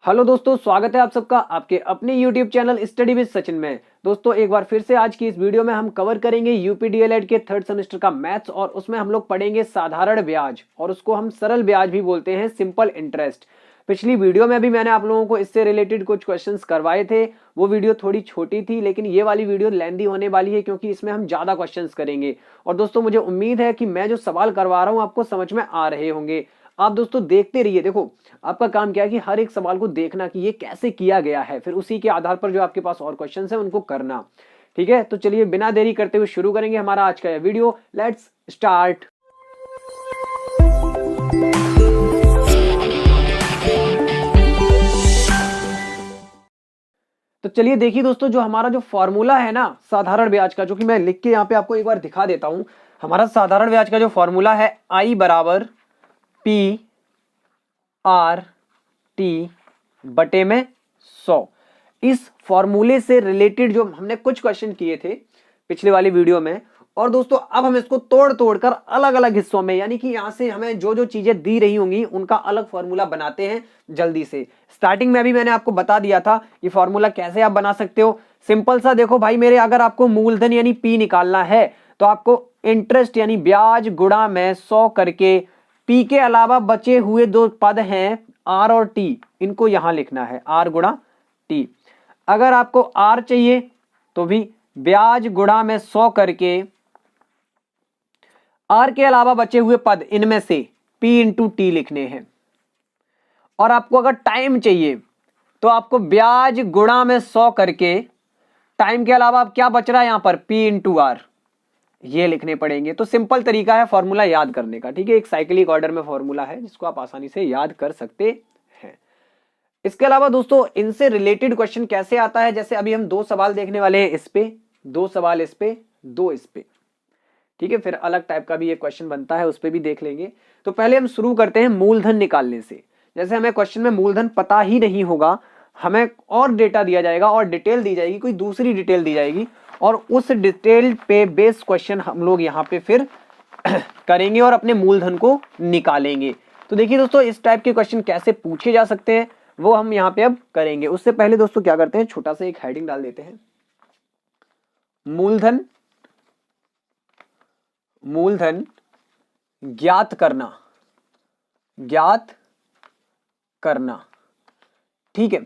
Hello दोस्तों, स्वागत है आप सबका आपके अपने YouTube channel study with Sachin में। दोस्तों एक बार फिर से आज की इस वीडियो में हम कवर करेंगे यूपी डीएलएड के थर्ड सेमेस्टर का मैथ्स और उसमें हम लोग पढ़ेंगे साधारण ब्याज और उसको हम सरल ब्याज भी बोलते हैं, सिंपल इंटरेस्ट। पिछली वीडियो में भी मैंने आप लोगों को इससे रिलेटेड कुछ क्वेश्चंस करवाए थे। वो वीडियो थोड़ी छोटी थी, लेकिन ये वाली वीडियो लेंदी होने वाली है क्योंकि इसमें हम ज्यादा क्वेश्चंस करेंगे। और दोस्तों मुझे उम्मीद है कि मैं जो सवाल करवा रहा हूँ आपको समझ में आ रहे होंगे। आप दोस्तों देखते रहिए। देखो आपका काम क्या है कि हर एक सवाल को देखना कि ये कैसे किया गया है, फिर उसी के आधार पर जो आपके पास और क्वेश्चन है उनको करना। ठीक है, तो चलिए बिना देरी करते हुए शुरू करेंगे हमारा आज का यह वीडियो। Let's start. तो चलिए देखिए दोस्तों, जो हमारा जो फॉर्मूला है ना साधारण ब्याज का, जो कि मैं लिख के यहाँ पे आपको एक बार दिखा देता हूं। हमारा साधारण ब्याज का जो फॉर्मूला है I बराबर P R T बटे में 100। इस फॉर्मूले से रिलेटेड जो हमने कुछ क्वेश्चन किए थे पिछले वाली वीडियो में, और दोस्तों अब हम इसको तोड़ तोड़ कर अलग अलग हिस्सों में, यानी कि यहां से हमें जो जो चीजें दी रही होंगी उनका अलग फॉर्मूला बनाते हैं जल्दी से। स्टार्टिंग में भी मैंने आपको बता दिया था ये फॉर्मूला कैसे आप बना सकते हो। सिंपल सा देखो भाई मेरे, अगर आपको मूलधन यानी पी निकालना है तो आपको इंटरेस्ट यानी ब्याज गुणा में 100 करके पी के अलावा बचे हुए दो पद हैं आर और टी, इनको यहां लिखना है आर गुणा टी। अगर आपको आर चाहिए तो भी ब्याज गुणा में 100 करके आर के अलावा बचे हुए पद इनमें से पी इंटू टी लिखने हैं। और आपको अगर टाइम चाहिए तो आपको ब्याज गुणा में 100 करके टाइम के अलावा अब क्या बच रहा है यहां पर पी इंटू आर, ये लिखने पड़ेंगे। तो सिंपल तरीका है फॉर्मूला याद करने का। ठीक है, एक साइक्लिक ऑर्डर में फॉर्मूला है जिसको आप आसानी से याद कर सकते हैं। इसके अलावा दोस्तों इनसे रिलेटेड क्वेश्चन कैसे आता है, जैसे अभी हम दो सवाल देखने वाले हैं, इस पे दो सवाल, इस पे दो, इस पे। ठीक है, फिर अलग टाइप का भी ये क्वेश्चन बनता है, उस पे भी देख लेंगे। तो पहले हम शुरू करते हैं मूलधन निकालने से। जैसे हमें क्वेश्चन में मूलधन पता ही नहीं होगा, हमें और डेटा दिया जाएगा और डिटेल दी जाएगी, कोई दूसरी डिटेल दी जाएगी, और उस डिटेल पे बेस्ड क्वेश्चन हम लोग यहाँ पे फिर करेंगे और अपने मूलधन को निकालेंगे। तो देखिए दोस्तों इस टाइप के क्वेश्चन कैसे पूछे जा सकते हैं वो हम यहाँ पे अब करेंगे। उससे पहले दोस्तों क्या करते हैं, छोटा सा एक हेडिंग डाल देते हैं, मूलधन मूलधन ज्ञात करना, ज्ञात करना। ठीक है,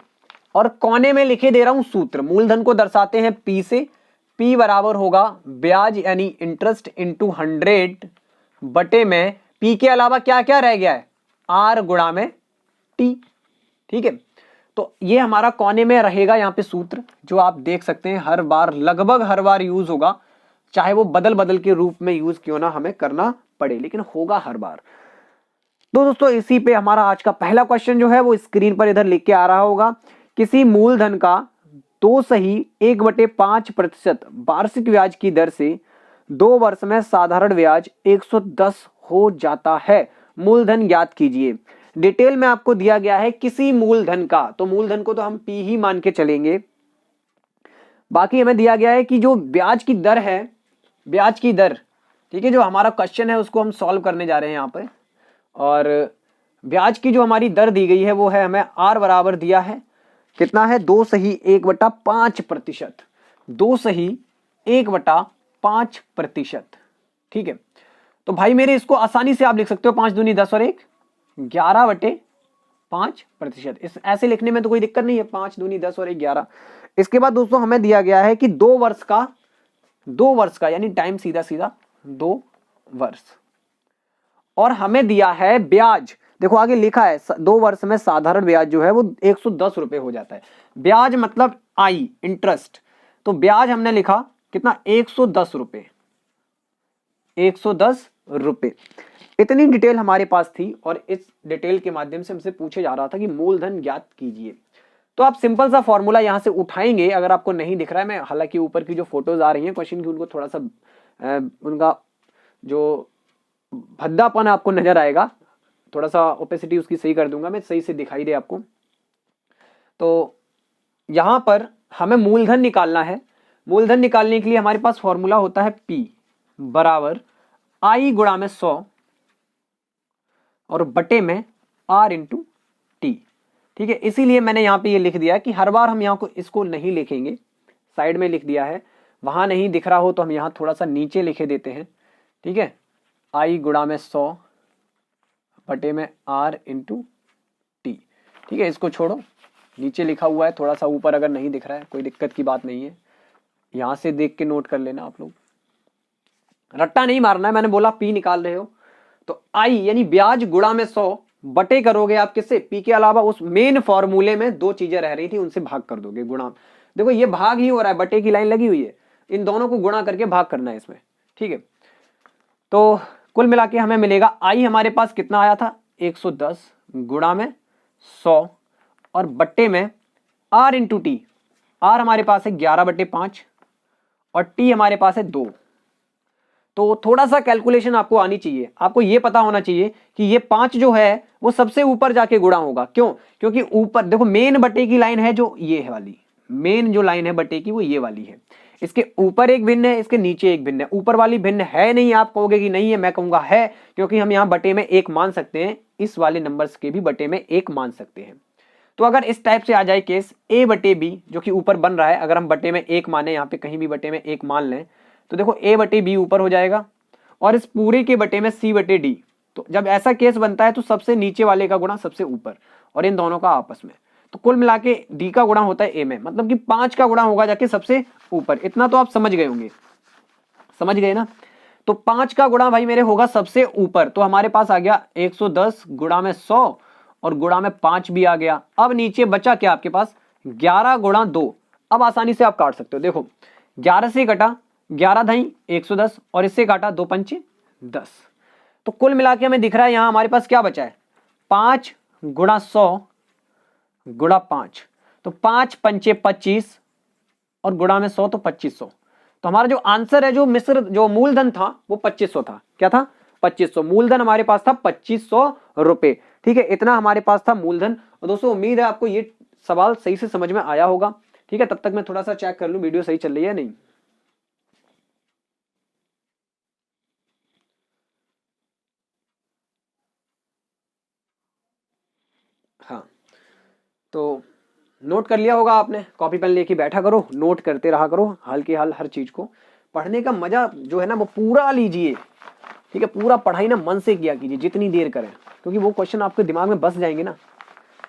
और कोने में लिखे दे रहा हूं सूत्र। मूलधन को दर्शाते हैं पी से, पी बराबर होगा ब्याज यानी इंटरेस्ट इंटू 100 बटे में पी के अलावा क्या क्या रह गया है आर गुणा में टी। ठीक है, तो ये हमारा कोने में रहेगा यहाँ पे सूत्र, जो आप देख सकते हैं हर बार, लगभग हर बार यूज होगा, चाहे वो बदल बदल के रूप में यूज क्यों ना हमें करना पड़े, लेकिन होगा हर बार। तो दोस्तों इसी पे हमारा आज का पहला क्वेश्चन जो है वो स्क्रीन पर इधर लिख के आ रहा होगा। किसी मूलधन का 2 सही 1/5% वार्षिक ब्याज की दर से 2 वर्ष में साधारण ब्याज 110 हो जाता है, मूलधन ज्ञात कीजिए। डिटेल में आपको दिया गया है किसी मूलधन का, तो मूलधन को तो हम पी ही मान के चलेंगे। बाकी हमें दिया गया है कि जो ब्याज की दर है, ब्याज की दर, ठीक है, जो हमारा क्वेश्चन है उसको हम सॉल्व करने जा रहे हैं यहाँ पे। और ब्याज की जो हमारी दर दी गई है वो है, हमें आर बराबर दिया है कितना है, 2 सही 1/5%, 2 सही 1/5%। ठीक है, तो भाई मेरे इसको आसानी से आप लिख सकते हो 5 दूनी 10 और 1 11/5%। इस ऐसे लिखने में तो कोई दिक्कत नहीं है, 5 दूनी 10 और 1 11। इसके बाद दोस्तों हमें दिया गया है कि 2 वर्ष का यानी टाइम सीधा सीधा 2 वर्ष, और हमें दिया है ब्याज। देखो आगे लिखा है 2 वर्ष में साधारण ब्याज जो है वो 110 रुपए हो जाता है। ब्याज मतलब आई इंटरेस्ट, तो ब्याज हमने लिखा कितना 110 रुपए, 110 रुपए। इतनी डिटेल हमारे पास थी और इस डिटेल के माध्यम से हमसे पूछे जा रहा था कि मूलधन ज्ञात कीजिए। तो आप सिंपल सा फॉर्मूला यहां से उठाएंगे। अगर आपको नहीं दिख रहा है, मैं हालांकि ऊपर की जो फोटोज आ रही हैं क्वेश्चन की उनको थोड़ा सा उनका जो भद्दापन आपको नजर आएगा, थोड़ा सा ओपेसिटी उसकी सही कर दूंगा मैं, सही से दिखाई दे आपको। तो यहां पर हमें मूलधन निकालना है। मूलधन निकालने के लिए हमारे पास फॉर्मूला होता है P बराबर I गुणा में 100 और बटे में R इंटू टी। ठीक है, इसीलिए मैंने यहाँ पे ये लिख दिया कि हर बार हम यहाँ को इसको नहीं लिखेंगे, साइड में लिख दिया है। वहां नहीं दिख रहा हो तो हम यहाँ थोड़ा सा नीचे लिखे देते हैं। ठीक है, आई गुणा में 100 बटे में आर इंटू टी। ठीक है, इसको छोड़ो, नीचे लिखा हुआ है, थोड़ा सा ऊपर अगर नहीं दिख रहा है कोई दिक्कत की बात नहीं है, यहां से देख के नोट कर लेना आप लोग, रट्टा नहीं मारना है। मैंने बोला पी निकाल रहे हो तो आई यानी ब्याज गुणा में 100 बटे करोगे आप किससे, पी के अलावा उस मेन फॉर्मूले में दो चीजें रह रही थी उनसे भाग कर दोगे, गुणा। देखो ये भाग ही हो रहा है, बटे की लाइन लगी हुई है, इन दोनों को गुणा करके भाग करना है इसमें। ठीक है, तो कुल मिला के हमें मिलेगा आई हमारे पास कितना आया था 110 गुणा में 100 और बट्टे में आर इंटू टी। आर हमारे पास है 11/5 और टी हमारे पास है 2। तो थोड़ा सा कैलकुलेशन आपको आनी चाहिए, आपको ये पता होना चाहिए कि ये 5 जो है वो सबसे ऊपर जाके गुणा होगा। क्यों? क्योंकि ऊपर देखो मेन बटे की लाइन है जो ये है वाली, मेन जो लाइन है बटे की वो ये वाली है, इसके ऊपर एक भिन्न है, इसके नीचे एक भिन्न है। ऊपर वाली भिन्न है नहीं, आप कहोगे कि नहीं है, मैं कहूंगा है, क्योंकि हम यहाँ बटे में 1 मान सकते हैं, इस वाले नंबर्स के भी बटे में 1 मान सकते हैं। तो अगर इस टाइप से आ जाए केस a बटे b जो कि ऊपर बन रहा है, अगर हम बटे में 1 माने, यहाँ पे कहीं भी बटे में 1 मान लें तो देखो a बटे b ऊपर हो जाएगा और इस पूरे के बटे में c बटे d। तो जब ऐसा केस बनता है तो सबसे नीचे वाले का गुणा सबसे ऊपर और इन दोनों का आपस में, तो कुल मिला के d का गुणा होता है a में, मतलब कि 5 का गुणा होगा जाके सबसे ऊपर। इतना तो आप समझ गए होंगे, समझ गए ना। तो 5 का गुणा भाई मेरे होगा सबसे ऊपर, तो हमारे पास आ गया 110 गुणा में 100 और गुणा में 5 भी आ गया। अब नीचे बचा क्या आपके पास 11 गुणा 2। अब आसानी से आप काट सकते हो, देखो 11 से कटा 11 धाई 110 और इससे काटा 2 पंचे 10। तो कुल मिला के हमें दिख रहा है यहाँ हमारे पास क्या बचा है 5 गुणा 100 गुणा 5, तो 5 पंचे 25 और गुणा में 100 तो 2500। तो हमारा जो आंसर है, जो मिश्र जो मूलधन था वो 2500 था। क्या था 2500 मूलधन हमारे पास था 2500 रुपए। ठीक है, इतना हमारे पास था मूलधन। और दोस्तों उम्मीद है आपको ये सवाल सही से समझ में आया होगा। ठीक है, तब तक मैं थोड़ा सा चेक कर लूं वीडियो सही चल रही है नहीं। हाँ, तो नोट कर लिया होगा आपने, कॉपी पेन लेके बैठा करो, नोट करते रहा करो, हाल के हाल हर चीज को। पढ़ने का मजा जो है ना वो पूरा लीजिए। ठीक है, पूरा पढ़ाई ना मन से किया कीजिए जितनी देर करें, क्योंकि वो क्वेश्चन आपके दिमाग में बस जाएंगे ना,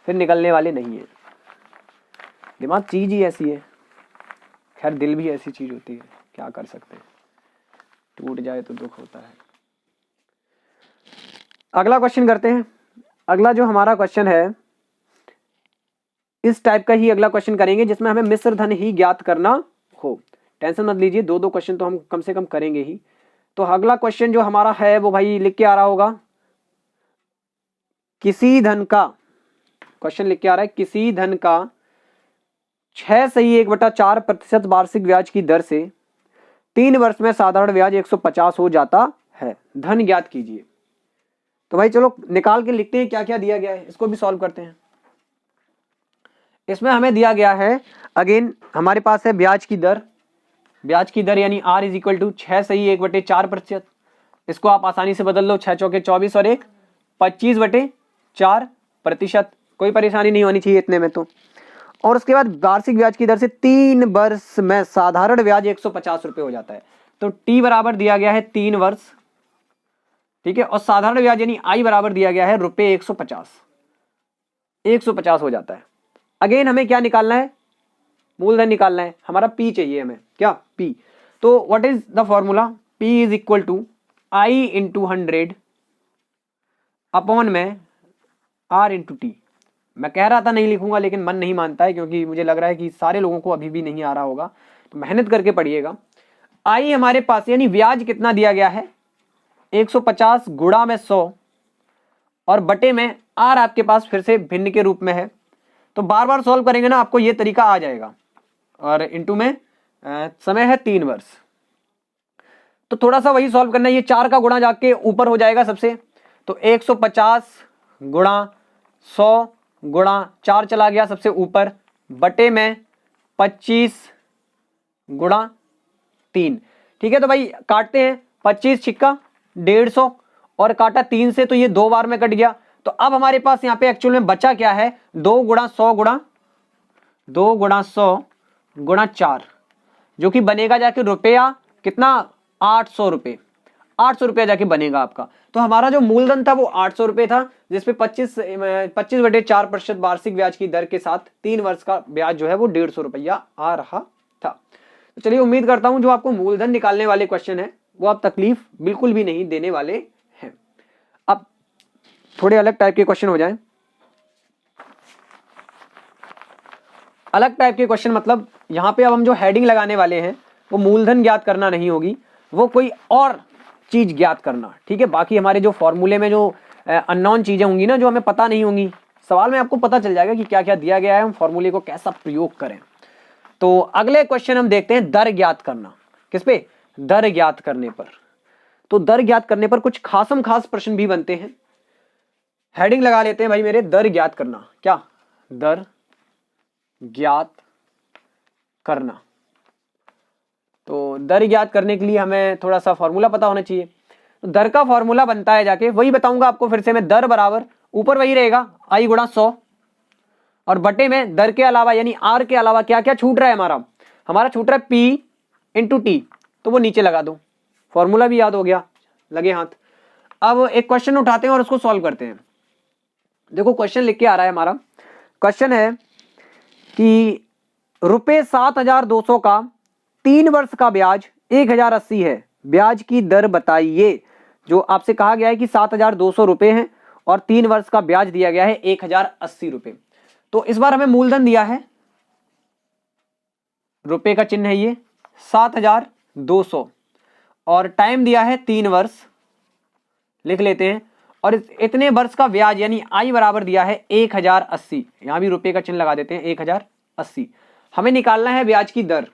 फिर निकलने वाले नहीं है। दिमाग चीज ही ऐसी है, खैर दिल भी ऐसी चीज होती है, क्या कर सकते हैं, टूट जाए तो दुख होता है। अगला क्वेश्चन करते हैं। अगला जो हमारा क्वेश्चन है इस टाइप का ही अगला क्वेश्चन करेंगे जिसमें हमें मिश्र धन ही ज्ञात करना हो। टेंशन मत लीजिए, 2-2 क्वेश्चन तो हम कम से कम करेंगे ही। तो अगला क्वेश्चन जो हमारा है वो भाई लिख के आ रहा होगा, किसी धन का, क्वेश्चन लिख के आ रहा है, किसी धन का 6/1/4% वार्षिक ब्याज की दर से 3 वर्ष में साधारण ब्याज 150 हो जाता है, धन ज्ञात कीजिए। तो भाई चलो निकाल के लिखते हैं क्या क्या दिया गया है, इसको भी सॉल्व करते हैं। इसमें हमें दिया गया है, अगेन हमारे पास है ब्याज की दर, ब्याज की दर यानी R = 6/1/4%। इसको आप आसानी से बदल लो, 6 चौके 24 और 1 25/4%। कोई परेशानी नहीं होनी चाहिए इतने में तो। और उसके बाद वार्षिक ब्याज की दर से 3 वर्ष में साधारण ब्याज 150 रुपए हो जाता है। तो T बराबर दिया गया है 3 वर्ष, ठीक है, और साधारण ब्याज यानी I बराबर दिया गया है रुपए 150 हो जाता है। अगेन हमें क्या निकालना है, मूलधन निकालना है, हमारा P चाहिए हमें, क्या P। तो what is the formula, P = I × 100 upon में R × T। मैं कह रहा था नहीं लिखूंगा लेकिन मन नहीं मानता है, क्योंकि मुझे लग रहा है कि सारे लोगों को अभी भी नहीं आ रहा होगा, तो मेहनत करके पढ़िएगा। I हमारे पास यानी ब्याज कितना दिया गया है 150 गुणा में 100 और बटे में R आपके पास फिर से भिन्न के रूप में है। तो बार बार सॉल्व करेंगे ना आपको ये तरीका आ जाएगा। और इनटू में समय है 3 वर्ष, तो थोड़ा सा वही सॉल्व करना है। ये 4 का गुणा जाके ऊपर हो जाएगा सबसे, तो 150 गुणा 100 गुणा 4 चला गया सबसे ऊपर, बटे में 25 गुणा 3। ठीक है, तो भाई काटते हैं, 25 छिक्का 150 और काटा 3 से, तो ये 2 बार में कट गया, तो अब हमारे पास यहाँ पे एक्चुअल में बचा क्या है, 2 गुणा 100 गुणा 4, जो कि बनेगा जाके रुपया कितना, 800 रुपये, 800 रुपया जाके बनेगा आपका। तो हमारा जो मूलधन था वो 800 रुपये था, जिसपे 25/4% वार्षिक ब्याज की दर के साथ 3 वर्ष का ब्याज जो है वो 150 रुपया आ रहा था। तो चलिए, उम्मीद करता हूं जो आपको मूलधन निकालने वाले क्वेश्चन है वो आप तकलीफ बिल्कुल भी नहीं देने वाले हैं। अब थोड़े अलग टाइप के क्वेश्चन हो जाएं। अलग टाइप के क्वेश्चन मतलब यहां पे अब हम जो हेडिंग लगाने वाले हैं वो मूलधन ज्ञात करना नहीं होगी, वो कोई और चीज ज्ञात करना, ठीक है। बाकी हमारे जो फॉर्मूले में जो अननोन चीजें होंगी ना, जो हमें पता नहीं होंगी, सवाल में आपको पता चल जाएगा कि क्या क्या दिया गया है, हम फॉर्मूले को कैसा प्रयोग करें। तो अगले क्वेश्चन हम देखते हैं दर ज्ञात करना। किस पे, दर ज्ञात करने पर। तो दर ज्ञात करने पर कुछ खासम खास प्रश्न भी बनते हैं। हेडिंग लगा लेते हैं भाई मेरे, दर ज्ञात करना। क्या, दर ज्ञात करना। तो दर ज्ञात करने के लिए हमें थोड़ा सा फॉर्मूला पता होना चाहिए। तो दर का फॉर्मूला बनता है जाके, वही बताऊंगा आपको फिर से मैं, दर बराबर ऊपर वही रहेगा आई गुणा 100, और बटे में दर के अलावा यानी आर के अलावा क्या क्या छूट रहा है, हमारा छूट रहा है पी इंटू टी, तो वो नीचे लगा दो। फॉर्मूला भी याद हो गया, लगे हाथ। अब एक क्वेश्चन उठाते हैं और उसको सॉल्व करते हैं। देखो क्वेश्चन लिख के आ रहा है हमारा, क्वेश्चन है कि रुपये 7,200 का 3 वर्ष का ब्याज 1,080 है, ब्याज की दर बताइए। जो आपसे कहा गया है कि 7,200 रुपये है और 3 वर्ष का ब्याज दिया गया है 1,080 रुपये। तो इस बार हमें मूलधन दिया है, रुपये का चिन्ह है ये 7,200, और टाइम दिया है 3 वर्ष, लिख लेते हैं। और इतने वर्ष का ब्याज यानी आई बराबर दिया है 1,080, यहां भी रुपये का चिन्ह लगा देते हैं 1,080। हमें निकालना है ब्याज की दर।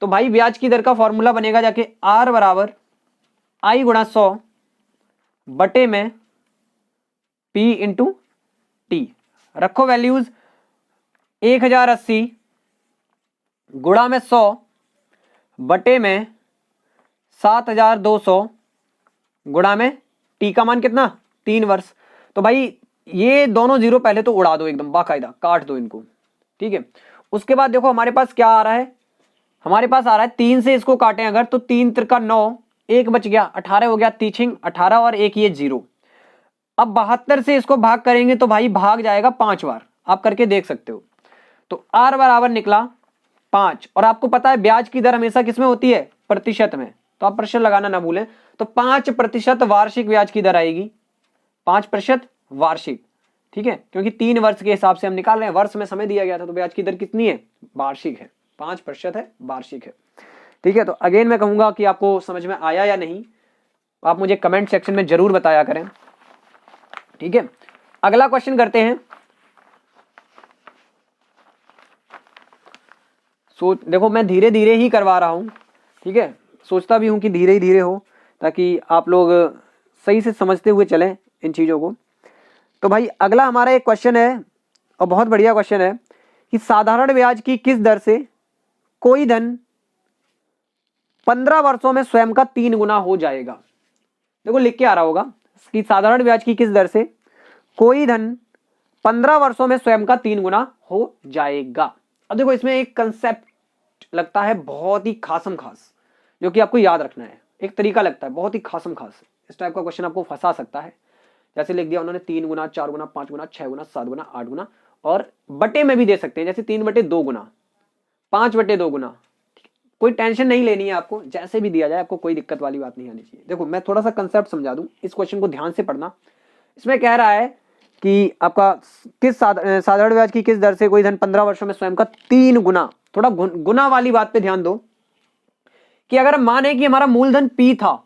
तो भाई ब्याज की दर का फॉर्मूला बनेगा जाके आर बराबर आई गुणा 100 बटे में पी इंटू टी। रखो वैल्यूज, 1,080 गुणा में 100 बटे में 7,200 गुणा में टी का मान कितना, 3 वर्ष। तो भाई ये दोनों जीरो पहले तो उड़ा दो एकदम बाकायदा, काट दो इनको, ठीक है। उसके बाद देखो हमारे पास क्या आ रहा है, हमारे पास आ रहा है 3 से इसको काटें अगर तो 3 त्रिका 9, 1 बच गया 18 हो गया, तीछिंग 18 और 1 ये 0। अब 72 से इसको भाग करेंगे तो भाई भाग जाएगा 5 बार, आप करके देख सकते हो। तो आर बराबर निकला 5, और आपको पता है ब्याज की दर हमेशा किसमें होती है, प्रतिशत में, तो आप प्रतिशत लगाना ना भूलें। तो 5% वार्षिक ब्याज की दर आएगी, 5% वार्षिक, ठीक है, क्योंकि 3 वर्ष के हिसाब से हम निकाल रहे हैं, वर्ष में समय दिया गया था, तो ब्याज की दर कितनी है, वार्षिक है, 5% है, वार्षिक है, ठीक है। तो अगेन मैं कहूंगा कि आपको समझ में आया या नहीं, आप मुझे कमेंट सेक्शन में जरूर बताया करें, ठीक है। अगला क्वेश्चन करते हैं। देखो मैं धीरे धीरे ही करवा रहा हूं, ठीक है, सोचता भी हूं कि धीरे ही धीरे हो ताकि आप लोग सही से समझते हुए चलें इन चीजों को। तो भाई अगला हमारा एक क्वेश्चन है और बहुत बढ़िया क्वेश्चन है कि साधारण ब्याज की किस दर से कोई धन 15 वर्षों में स्वयं का 3 गुना हो जाएगा। देखो लिख के आ रहा होगा कि साधारण ब्याज की किस दर से कोई धन 15 वर्षों में स्वयं का 3 गुना हो जाएगा। अब देखो इसमें एक कंसेप्ट लगता है बहुत ही खासम खास, जो कि आपको याद रखना है। एक तरीका लगता है बहुत ही खासम खास, इस टाइप का क्वेश्चन आपको फंसा सकता है। जैसे लिख दिया उन्होंने 3 गुना, 4 गुना, 5 गुना, 6 गुना, 7 गुना, 8 गुना, और बटे में भी दे सकते हैं, जैसे 3/2 गुना, 5/2 गुना। कोई टेंशन नहीं लेनी है आपको, जैसे भी दिया जाए आपको कोई दिक्कत वाली बात नहीं आनी चाहिए। देखो मैं थोड़ा सा कंसेप्ट समझा दूं, इस क्वेश्चन को ध्यान से पढ़ना। इसमें कह रहा है कि आपका किस साधारण ब्याज की किस दर से कोई धन 15 वर्षों में स्वयं का 3 गुना, थोड़ा गुना वाली बात पे ध्यान दो कि अगर माने कि हमारा मूलधन P था,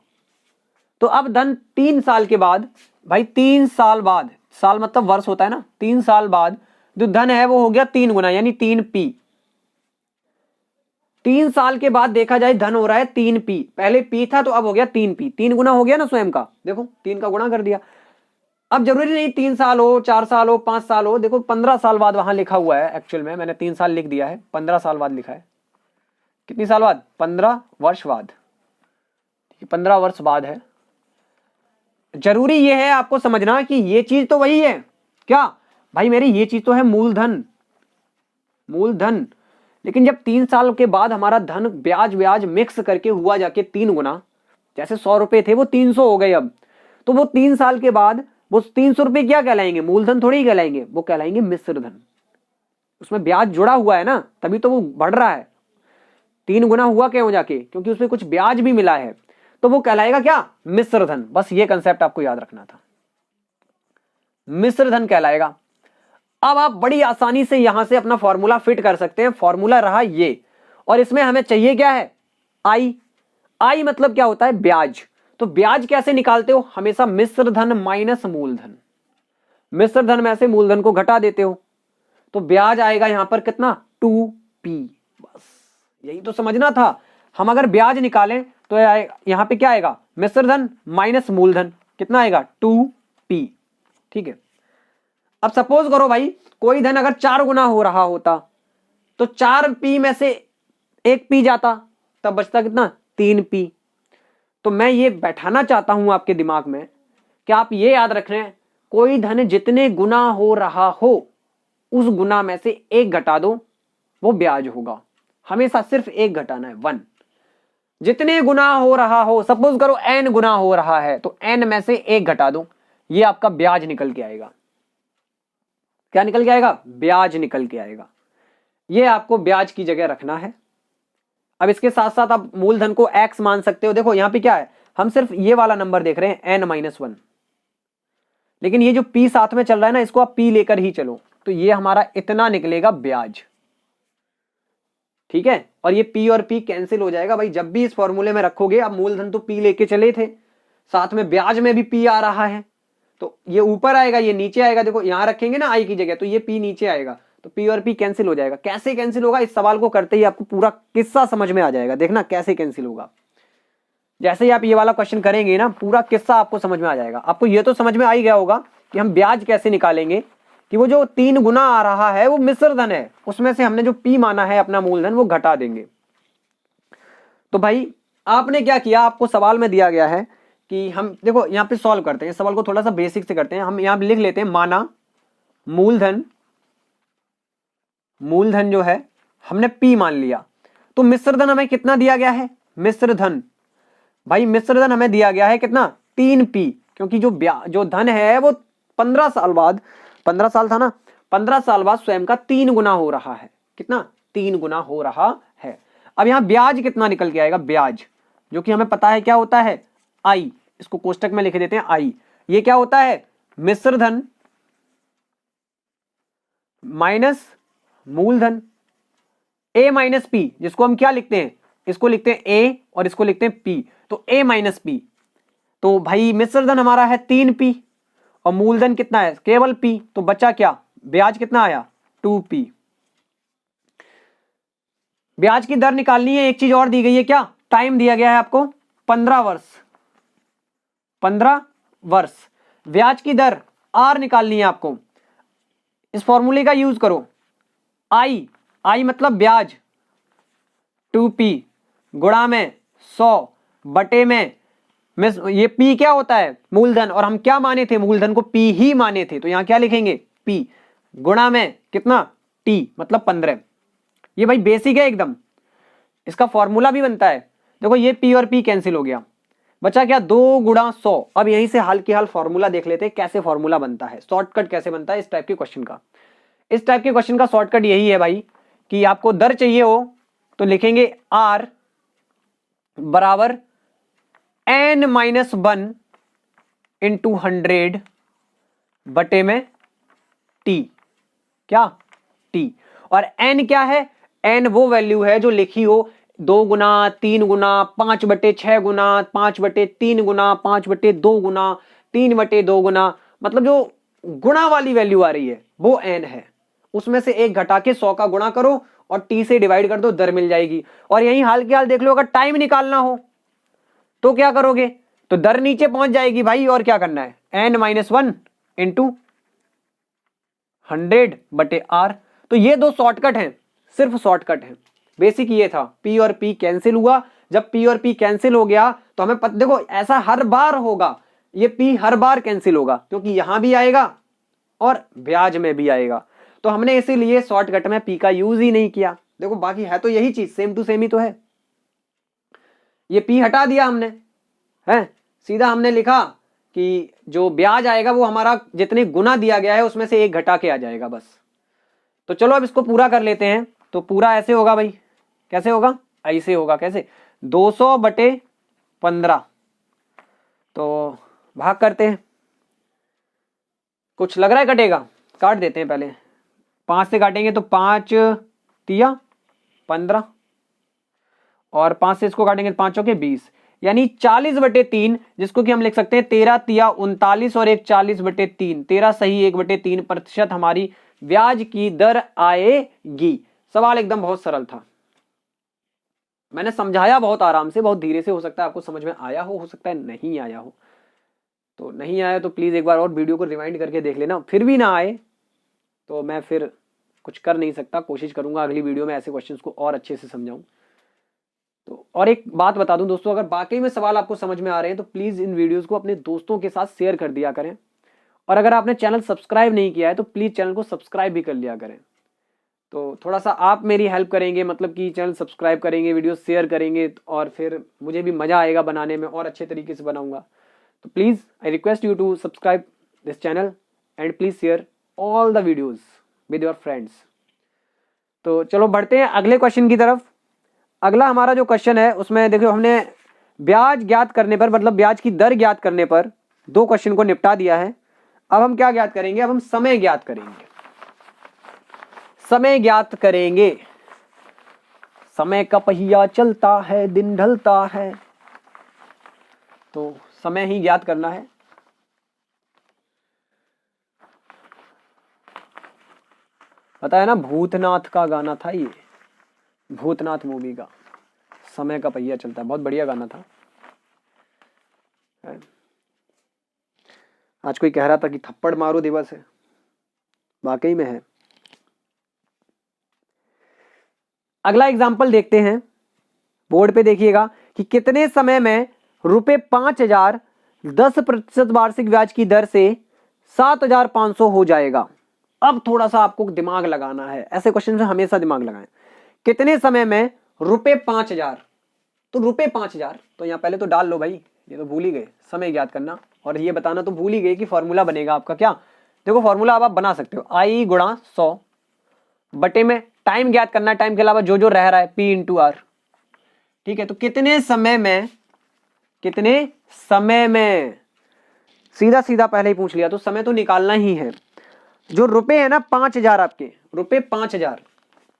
तो अब धन 3 साल के बाद, भाई 3 साल बाद, साल मतलब वर्ष होता है ना, 3 साल बाद जो धन है वो हो गया 3 गुना यानी 3P। 3 साल के बाद देखा जाए धन हो रहा है 3P, पहले P था तो अब हो गया 3P, 3 गुना हो गया ना स्वयं का, देखो 3 का गुना कर दिया। अब जरूरी नहीं 3 साल हो, 4 साल हो, 5 साल हो, देखो 15 साल बाद वहां लिखा हुआ है, एक्चुअल में मैंने 3 साल लिख दिया है, 15 साल बाद लिखा है। कितनी साल बाद, 15 वर्ष बाद, 15 वर्ष बाद है। जरूरी ये है आपको समझना कि ये चीज तो वही है, क्या भाई मेरी ये चीज तो है मूलधन, मूलधन। लेकिन जब 3 साल के बाद हमारा धन ब्याज ब्याज मिक्स करके हुआ जाके 3 गुना, जैसे 100 रुपए थे वो 300 हो गए अब, तो वो 3 साल के बाद वो 300 रुपए क्या कहलाएंगे, मूलधन थोड़ी ही कहलाएंगे, वो कहलाएंगे मिश्र धन। उसमें ब्याज जुड़ा हुआ है ना, तभी तो वो बढ़ रहा है, 3 गुना हुआ क्यों जाके, क्योंकि उसमें कुछ ब्याज भी मिला है, तो वो कहलाएगा क्या, मिश्र धन। बस ये कंसेप्ट आपको याद रखना था, मिश्र धन कहलाएगा। अब आप बड़ी आसानी से यहां से अपना फॉर्मूला फिट कर सकते हैं। फॉर्मूला रहा ये, और इसमें हमें चाहिए क्या है, आई। आई मतलब क्या होता है, ब्याज। तो ब्याज कैसे निकालते हो, हमेशा मिश्र धन माइनस मूलधन, मिश्र धन में से मूलधन को घटा देते हो, तो ब्याज आएगा यहां पर कितना, 2p। बस यही तो समझना था। हम अगर ब्याज निकालें तो यहां पे क्या आएगा, मिश्र धन माइनस मूलधन, कितना आएगा, 2p। ठीक है। अब सपोज करो भाई कोई धन अगर 4 गुना हो रहा होता, तो 4p में से 1p जाता, तब बचता कितना, 3p। तो मैं ये बैठाना चाहता हूं आपके दिमाग में कि आप ये याद रख रहे हैं, कोई धन जितने गुना हो रहा हो उस गुना में से 1 घटा दो, वो ब्याज होगा। हमेशा सिर्फ 1 घटाना है, 1। जितने गुना हो रहा हो, सपोज करो n गुना हो रहा है, तो n में से 1 घटा दो, ये आपका ब्याज निकल के आएगा। क्या निकल के आएगा, ब्याज निकल के आएगा। ये आपको ब्याज की जगह रखना है। अब इसके साथ साथ आप मूलधन को x मान सकते हो। देखो यहां पे क्या है, हम सिर्फ ये वाला नंबर देख रहे हैं n-1, लेकिन ये जो p साथ में चल रहा है ना, इसको आप p लेकर ही चलो, तो ये हमारा इतना निकलेगा ब्याज। ठीक है, और ये p और p कैंसिल हो जाएगा भाई। जब भी इस फॉर्मूले में रखोगे, अब मूलधन तो p लेके चले थे, साथ में ब्याज में भी p आ रहा है, तो ये ऊपर आएगा, ये नीचे आएगा। देखो यहां रखेंगे ना i की जगह, तो ये p नीचे आएगा, तो p और p कैंसिल हो जाएगा। कैसे कैंसिल होगा, इस सवाल को करते ही आपको पूरा किस्सा समझ में आ जाएगा। देखना कैसे कैंसिल होगा, जैसे ही आप ये वाला क्वेश्चन करेंगे ना, पूरा किस्सा आपको समझ में आ जाएगा। आपको ये तो समझ में आ ही गया होगा कि हम ब्याज कैसे निकालेंगे, कि वो जो 3 गुना आ रहा है वो मिश्र धन है, उसमें से हमने जो p माना है अपना मूलधन, वो घटा देंगे। तो भाई आपने क्या किया, आपको सवाल में दिया गया है कि हम देखो यहाँ पे सॉल्व करते हैं, इस सवाल को थोड़ा सा बेसिक से करते हैं। हम यहाँ लिख लेते हैं, माना मूलधन, मूलधन जो है हमने p मान लिया, तो मिश्र धन हमें कितना दिया गया है, मिश्र धन भाई मिश्र धन हमें दिया गया है कितना, 3p। क्योंकि जो धन है वो 15 साल बाद, 15 साल था ना, 15 साल बाद स्वयं का 3 गुना हो रहा है। कितना, 3 गुना हो रहा है। अब यहां ब्याज कितना निकल के आएगा, ब्याज जो कि हमें पता है क्या होता है, आई। इसको कोष्टक में लिख देते हैं आई। ये क्या होता है, मिश्र धन माइनस मूलधन, a माइनस पी, जिसको हम क्या लिखते हैं, इसको लिखते हैं a और इसको लिखते हैं p, तो a माइनस पी। तो भाई मिश्र धन हमारा है 3p और मूलधन कितना है, केवल p, तो बचा क्या, ब्याज कितना आया, 2p। ब्याज की दर निकालनी है। एक चीज और दी गई है, क्या, टाइम दिया गया है आपको 15 वर्ष, 15 वर्ष। ब्याज की दर r निकालनी है आपको। इस फॉर्मूले का यूज करो, आई मतलब ब्याज, 2p गुणा में 100 बटे में ये p क्या होता है, मूलधन, और हम क्या माने थे, मूलधन को p ही माने थे, तो यहां क्या लिखेंगे, p गुणा में कितना, t मतलब 15। ये भाई बेसिक है एकदम, इसका फॉर्मूला भी बनता है। देखो ये p और p कैंसिल हो गया, बचा क्या, 2 गुणा 100। अब यहीं से हाल की हाल फॉर्मूला देख लेते हैं कैसे फॉर्मूला बनता है, शॉर्टकट कैसे बनता है इस टाइप के क्वेश्चन का। इस टाइप के क्वेश्चन का शॉर्टकट यही है भाई कि आपको दर चाहिए हो तो लिखेंगे r बराबर n-1 इंटू 100 बटे में t, क्या, t। और n क्या है, n वो वैल्यू है जो लिखी हो 2 गुना, 3 गुना, 5 बटे 6 गुना, 5 बटे 3 गुना, 5 बटे 2 गुना, 3 बटे 2 गुना, मतलब जो गुणा वाली वैल्यू आ रही है वो n है। उसमें से 1 घटा के 100 का गुणा करो और t से डिवाइड कर दो, दर मिल जाएगी। और यही हाल के हाल देख लो, अगर टाइम निकालना हो तो क्या करोगे, तो दर नीचे पहुंच जाएगी भाई, और क्या करना है, n-1 इंटू 100 बटे r। तो ये 2 शॉर्टकट हैं, सिर्फ शॉर्टकट हैं। बेसिक ये था, p और p कैंसिल हुआ। जब p और p कैंसिल हो गया तो हमें देखो ऐसा हर बार होगा, ये P हर बार कैंसिल होगा क्योंकि यहां भी आएगा और ब्याज में भी आएगा, तो हमने इसीलिए शॉर्टकट में P का यूज ही नहीं किया। देखो बाकी है तो यही चीज, सेम टू सेम ही तो है। ये P हटा दिया हमने, है सीधा हमने लिखा कि जो ब्याज आएगा वो हमारा जितने गुना दिया गया है उसमें से 1 घटा के आ जाएगा बस। तो चलो अब इसको पूरा कर लेते हैं। तो पूरा ऐसे होगा भाई, कैसे होगा, ऐसे होगा, कैसे 200/15। तो भाग करते हैं, कुछ लग रहा है कटेगा, काट देते हैं पहले। 5 से काटेंगे तो 5 तिया 15 और 5 से इसको काटेंगे तो 5 चौके 20, यानी 40/3, जिसको कि हम लिख सकते हैं 13 तिया 39 और 1 40/3, 13 सही 1/3% हमारी ब्याज की दर आएगी। सवाल एकदम बहुत सरल था, मैंने समझाया बहुत आराम से, बहुत धीरे से, हो सकता है आपको समझ में आया हो सकता है नहीं आया हो। तो नहीं आया तो प्लीज एक बार और वीडियो को रिवाइंड करके देख लेना। फिर भी ना आए तो मैं फिर कुछ कर नहीं सकता, कोशिश करूंगा अगली वीडियो में ऐसे क्वेश्चंस को और अच्छे से समझाऊं। तो और एक बात बता दूं दोस्तों, अगर वाकई में सवाल आपको समझ में आ रहे हैं तो प्लीज इन वीडियोस को अपने दोस्तों के साथ शेयर कर दिया करें, और अगर आपने चैनल सब्सक्राइब नहीं किया है तो प्लीज चैनल को सब्सक्राइब भी कर लिया करें। तो थोड़ा सा आप मेरी हेल्प करेंगे, मतलब कि चैनल सब्सक्राइब करेंगे, वीडियो शेयर करेंगे, और फिर मुझे भी मजा आएगा बनाने में और अच्छे तरीके से बनाऊंगा। तो please I request you to subscribe this channel and please share all the videos with your friends. तो चलो बढ़ते हैं अगले क्वेश्चन की तरफ। अगला हमारा जो क्वेश्चन है उसमें देखो हमने ब्याज ज्ञात करने पर, मतलब ब्याज की दर ज्ञात करने पर 2 क्वेश्चन को निपटा दिया है। अब हम क्या ज्ञात करेंगे, अब हम समय ज्ञात करेंगे। समय ज्ञात करेंगे, समय का पहिया चलता है दिन ढलता है, तो समय ही ज्ञात करना है। पता है ना, भूतनाथ का गाना था ये, भूतनाथ मूवी का, समय का पहिया चलता है, बहुत बढ़िया गाना था। आज कोई कह रहा था कि थप्पड़ मारो दिवस है, वाकई में है। अगला एग्जाम्पल देखते हैं, बोर्ड पे देखिएगा कि कितने समय में ₹5,000 10% वार्षिक ब्याज की दर से 7,500 हो जाएगा। अब थोड़ा सा आपको दिमाग लगाना है, ऐसे क्वेश्चन में हमेशा दिमाग लगाएं। कितने समय में ₹5,000, तो ₹5,000 तो यहां पहले तो डाल लो भाई, ये तो भूल ही गए समय ज्ञात करना, और ये बताना तो भूल ही गए कि फॉर्मूला बनेगा आपका क्या। देखो फॉर्मूला अब आप बना सकते हो, I × 100 बटे में टाइम ज्ञात करना, टाइम के अलावा जो जो रह रहा है P × R, ठीक है। तो कितने समय में, कितने समय में, सीधा सीधा पहले ही पूछ लिया तो समय तो निकालना ही है। जो रुपए है ना 5,000, आपके ₹5,000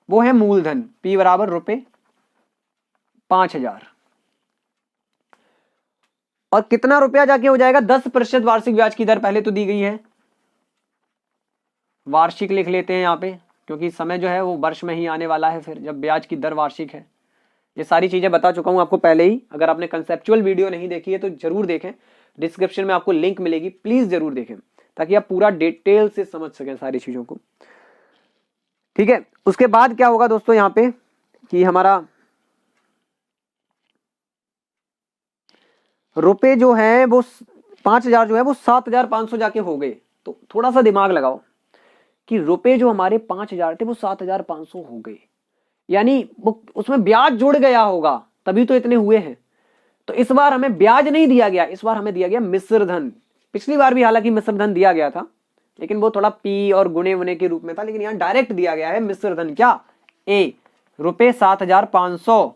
वो है मूलधन, P बराबर ₹5,000, और कितना रुपया जाके हो जाएगा 10% वार्षिक ब्याज की दर पहले तो दी गई है, वार्षिक लिख लेते हैं यहाँ पे, क्योंकि समय जो है वो वर्ष में ही आने वाला है फिर जब ब्याज की दर वार्षिक है। ये सारी चीजें बता चुका हूं आपको पहले ही, अगर आपने कंसेप्चुअल वीडियो नहीं देखी है तो जरूर देखें, डिस्क्रिप्शन में आपको लिंक मिलेगी, प्लीज जरूर देखें ताकि आप पूरा डिटेल से समझ सकें सारी चीजों को, ठीक है। उसके बाद क्या होगा दोस्तों यहाँ पे कि हमारा रुपए जो है वो 5,000 जो है वो 7,500 जाके हो गए। तो थोड़ा सा दिमाग लगाओ कि रुपए जो हमारे 5,000 थे वो 7,500 हो गए, यानी वो उसमें ब्याज जुड़ गया होगा तभी तो इतने हुए हैं। तो इस बार हमें ब्याज नहीं दिया गया, इस बार हमें दिया गया मिश्र धन। पिछली बार भी हालांकि मिश्र धन दिया गया था, लेकिन वो थोड़ा पी और गुणे वुने के रूप में था, लेकिन यहाँ डायरेक्ट दिया गया है मिश्र धन। क्या ए, ₹7,500,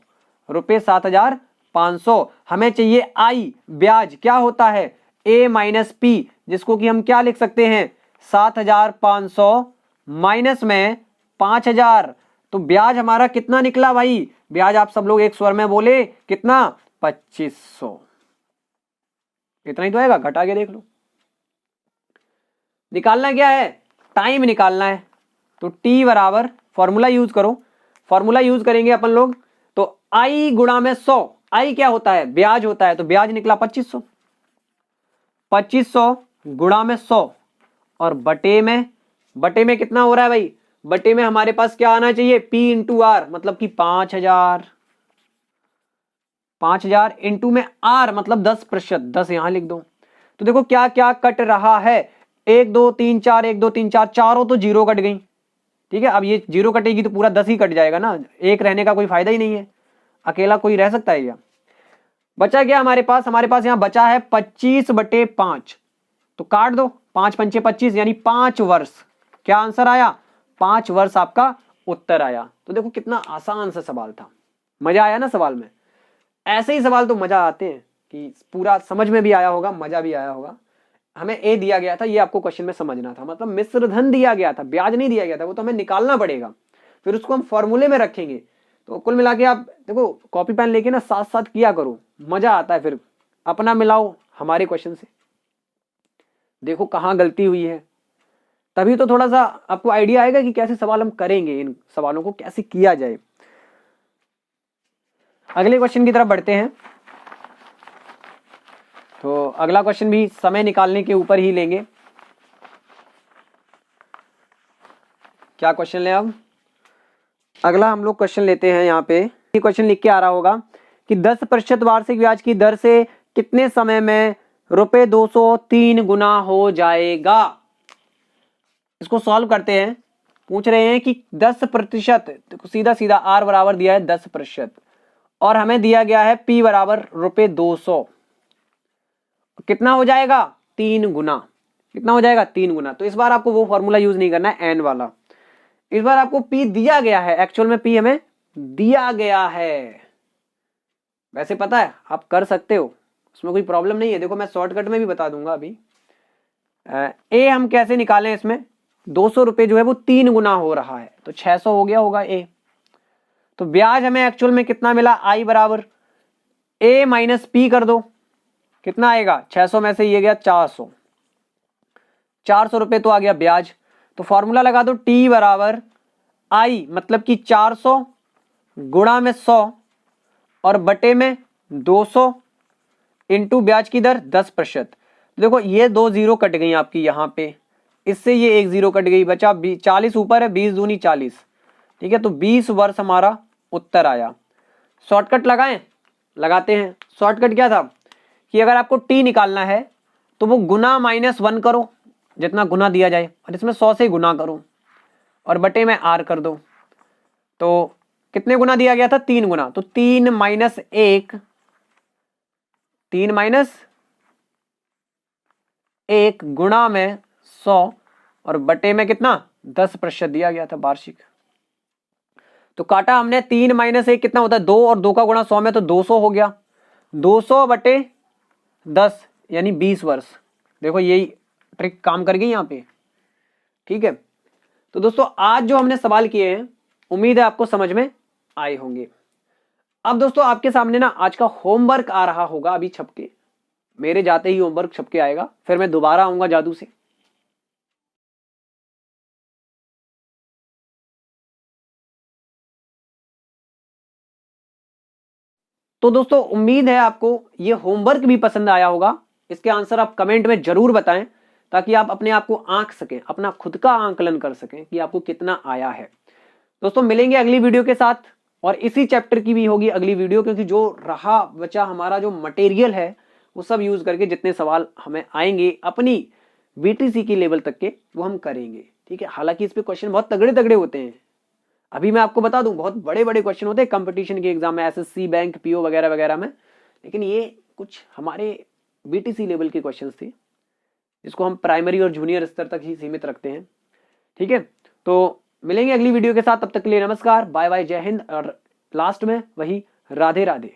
₹7,500। हमें चाहिए आई, ब्याज क्या होता है A - P, जिसको कि हम क्या लिख सकते हैं 7,500 माइनस में 5,000। तो ब्याज हमारा कितना निकला भाई, ब्याज आप सब लोग एक स्वर में बोले कितना, 2,500। इतना ही तो आएगा, घटा के देख लो। निकालना क्या है, टाइम निकालना है। तो T बराबर, फॉर्मूला यूज करो, फॉर्मूला यूज करेंगे अपन लोग, तो I × 100, I क्या होता है ब्याज होता है, तो ब्याज निकला 2,500, 2,500 × 100 और बटे में कितना हो रहा है भाई, बटे में हमारे पास क्या आना चाहिए P × R, मतलब कि 5,000, 5,000 इंटू में R मतलब 10%, 10 यहां लिख दो। तो देखो क्या क्या कट रहा है, 1 2 3 4, 1 2 3 4, चारों तो जीरो कट गई। ठीक है, अब ये जीरो कटेगी तो पूरा 10 ही कट जाएगा ना, एक रहने का कोई फायदा ही नहीं है, अकेला कोई रह सकता है क्या। बचा क्या हमारे पास यहां बचा है 25/5, तो काट दो, 5 पंचे 25 यानी 5 वर्ष। क्या आंसर आया, 5 वर्ष आपका उत्तर आया। तो देखो कितना आसान सा सवाल था, मजा आया ना सवाल में। ऐसे ही सवाल तो मजा आते हैं कि पूरा समझ में भी आया होगा, मजा भी आया होगा। हमें ए दिया गया था, ये आपको क्वेश्चन में समझना था, मतलब मिश्र धन दिया गया था, ब्याज नहीं दिया गया था, वो तो हमें निकालना पड़ेगा, फिर उसको हम फॉर्मूले में रखेंगे। तो कुल मिला के आप देखो कॉपी पेन लेके ना साथ साथ किया करो, मजा आता है, फिर अपना मिलाओ हमारे क्वेश्चन से, देखो कहाँ गलती हुई है, तभी तो थोड़ा सा आपको आइडिया आएगा कि कैसे सवाल हम करेंगे, इन सवालों को कैसे किया जाए। अगले क्वेश्चन की तरफ बढ़ते हैं। तो अगला क्वेश्चन भी समय निकालने के ऊपर ही लेंगे। क्या क्वेश्चन लें अब, अगला हम लोग क्वेश्चन लेते हैं। यहाँ पे ये क्वेश्चन लिख के आ रहा होगा कि 10% वार्षिक ब्याज की दर से कितने समय में रुपए 203 गुना हो जाएगा। इसको सॉल्व करते हैं। पूछ रहे हैं कि 10%, तो सीधा सीधा आर बराबर दिया है 10% और हमें दिया गया है पी बराबर रुपए 200, कितना हो जाएगा 3 गुना, कितना हो जाएगा 3 गुना। तो इस बार आपको वो फॉर्मूला यूज नहीं करना है एन वाला, इस बार आपको पी दिया गया है, एक्चुअल में पी हमें दिया गया है। वैसे पता है आप कर सकते हो, उसमें कोई प्रॉब्लम नहीं है। देखो मैं शॉर्टकट में भी बता दूंगा अभी। ए हम कैसे निकालें, इसमें 200 रुपए जो है वो 3 गुना हो रहा है, तो 600 हो गया होगा ए। तो ब्याज हमें एक्चुअल में कितना मिला, आई बराबर ए माइनस पी कर दो, कितना आएगा 600 में से ये गया 400, 400 रुपए तो आ गया ब्याज। तो फॉर्मूला लगा दो टी बराबर आई, मतलब कि 400 गुणा में 100 और बटे में 200 इंटू ब्याज की दर 10%। देखो ये 2 जीरो कट गई आपकी यहाँ पे, इससे ये 1 जीरो कट गई, बचा 40 ऊपर है, 20 दूनी 40। ठीक है, तो 20 वर्ष हमारा उत्तर आया। शॉर्टकट लगाएं, लगाते हैं। शॉर्टकट क्या था कि अगर आपको टी निकालना है तो वो गुना -1 करो, जितना गुना दिया जाए, और इसमें 100 से गुना करो और बटे में आर कर दो। तो कितने गुना दिया गया था, 3 गुना, तो 3 - 1, 3 - 1 गुणा में 100 और बटे में कितना 10% दिया गया था वार्षिक। तो काटा हमने, 3 - 1 कितना होता है 2, और 2 का गुणा 100 में तो 200 हो गया, 200 बटे 10 यानी 20 वर्ष। देखो यही ट्रिक काम कर गई यहाँ पे। ठीक है, तो दोस्तों आज जो हमने सवाल किए हैं उम्मीद है आपको समझ में आए होंगे। अब दोस्तों आपके सामने ना आज का होमवर्क आ रहा होगा अभी छपके, मेरे जाते ही होमवर्क छपके आएगा, फिर मैं दोबारा आऊंगा जादू से। तो दोस्तों उम्मीद है आपको ये होमवर्क भी पसंद आया होगा। इसके आंसर आप कमेंट में जरूर बताएं ताकि आप अपने आप को आंक सकें, अपना खुद का आंकलन कर सकें कि आपको कितना आया है। दोस्तों मिलेंगे अगली वीडियो के साथ, और इसी चैप्टर की भी होगी अगली वीडियो, क्योंकि जो रहा बचा हमारा जो मटेरियल है वो सब यूज करके जितने सवाल हमें आएंगे अपनी बीटीसी की लेवल तक के वो हम करेंगे। ठीक है, हालांकि इस पे क्वेश्चन बहुत तगड़े तगड़े होते हैं, अभी मैं आपको बता दूं बहुत बड़े बड़े क्वेश्चन होते हैं कंपटीशन के एग्जाम में, एसएससी बैंक पीओ वगैरह वगैरह में, लेकिन ये कुछ हमारे बीटीसी लेवल के क्वेश्चंस थे जिसको हम प्राइमरी और जूनियर स्तर तक ही सीमित रखते हैं। ठीक है, तो मिलेंगे अगली वीडियो के साथ, तब तक के लिए नमस्कार, बाय बाय, जय हिंद, और लास्ट में वही राधे राधे।